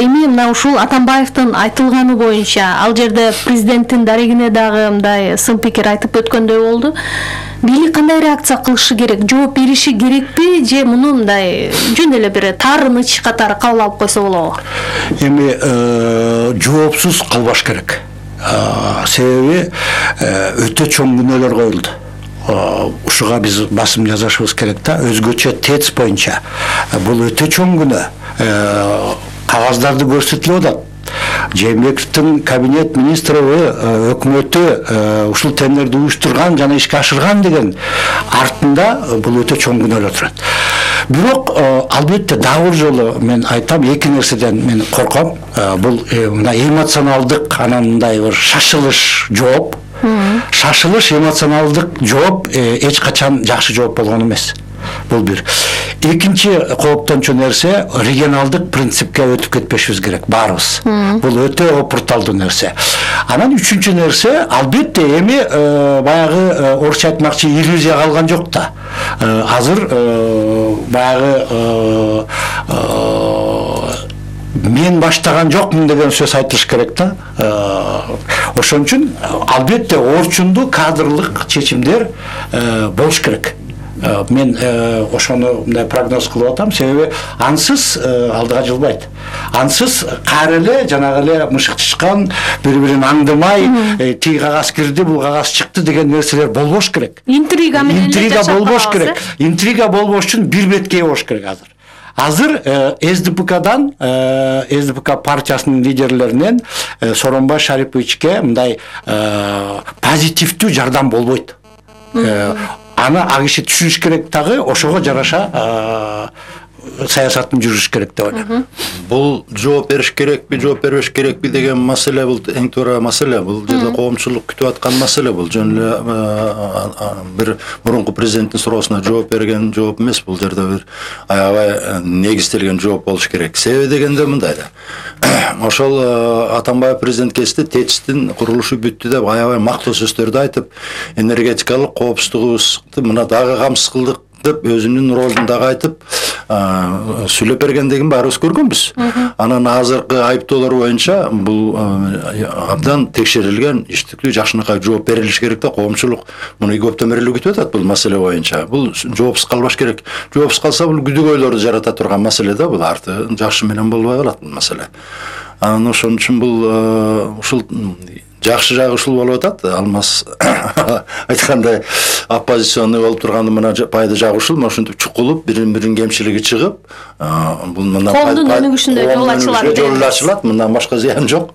эми мына ушул Атамбаевдин айтылганы боюнча ал жерде президенттин дарегине дагы мындай сын пикир айтып өткөндөй болду. Бийлик кандай реакция кылышы керек? Жооп бериши керекпи же муну мындай жөн эле бир таарыныч катары кабыл алып койсо болобу? Эми жоопсуз калбаш керек. Себеби өтө чоң күнөөлөр коюлду. Ушуга биз басым жасашыбыз керек да, өзгөчө ТЭЦ боюнча. Бул өтө чоң күнөө. Кагаздарды көрсөтүлүп атат. Жээнбековдун кабинет министри өкмөтү ушул тендерди уюштурган жана ишке ашырган деген артында бул өтө чоң күнөөлөр турат. Бирок албетте дагы бир жолу мен айтам, эки нерседен мен корком. Бул мына эмоционалдык, анан мындай бир шашылыш жооп. Шашылыш, эмоционалдык жооп эч качан жакшы жооп болгон эмес. Бул бир. Экинчи кооптончу нерсе регионалдык принципке өтүп кетпешибиз керек баарыбыз. Бул өтө опурталдуу нерсе. Анан үчүнчү нерсе, албетте эми баягы орусча айтмакчы иллюзия калган жок да. Азыр баягы мен баштаган жокмун деген сөз айтылыш керек да. Ошон үчүн албетте орчундуу кадрлык чечимдер болуш керек. Мен ошону мындай прогноз кылып атам, себеби ансыз алдыга жылбайт. Ансыз кайра эле жанагы эле мышык чычкан, бири-бирин аңдымай, тиги кагаз кирди, бул кагаз чыкты деген нерселер болбош керек. Интрига менен болбош керек. Интрига болбош үчүн бир беткей болуш керек азыр. Азыр СДПКдан, СДПК партиясынын лидерлеринен Сооронбай Шариповичке мындай позитивдүү жардам болбойт. Аны ак киши түшүнүш керек дагы, ошого жараша саясатын жүргүзүш керек деп ойлойм. Бул жооп бериш керекпи, жооп бербеш керекпи деген маселе бул эң туура маселе. Бул жерде коомчулук күтүп аткан маселе. Бул жөн эле бир мурунку президенттин суроосуна жооп берген жооп эмес. Бул жерде бир аябай негизделген жооп болуш керек. Себеби дегенде мындай да. Ошол Атамбаев президент кезде ТЭЦтин курулушу бүттү деп аябай мактоо сөздөрдү айтып, энергетикалык коопсуздугубузду мына дагы камсыз кылдык деп өзүнүн ролун дагы айтып сүйлөп бергендигин баарыбыз көргөнбүз. Анан азыркы айыптоолор боюнча бул абдан текшерилген, иштиктүү жакшынакай жооп берилиш керек да. Коомчулук муну көптөн бери эле күтүп атат бул маселе боюнча. Бул жоопсуз калбаш керек. Жоопсуз калса бул күдүгөйлөрдү жарата турган маселе да. Бул арты жакшы менен болбой калат бул маселе. Анан ошон үчүн бул ушул жакшы жагы ушул болуп атат. Алмаз айткандай оппозиционный болуп турганды мына пайда жагы ушул, ошентип чукулуп, бирин кемчилиги чыгып, бул мына коомдун өнүгүшүнө жол ачылат. Мындан башка зыян жок.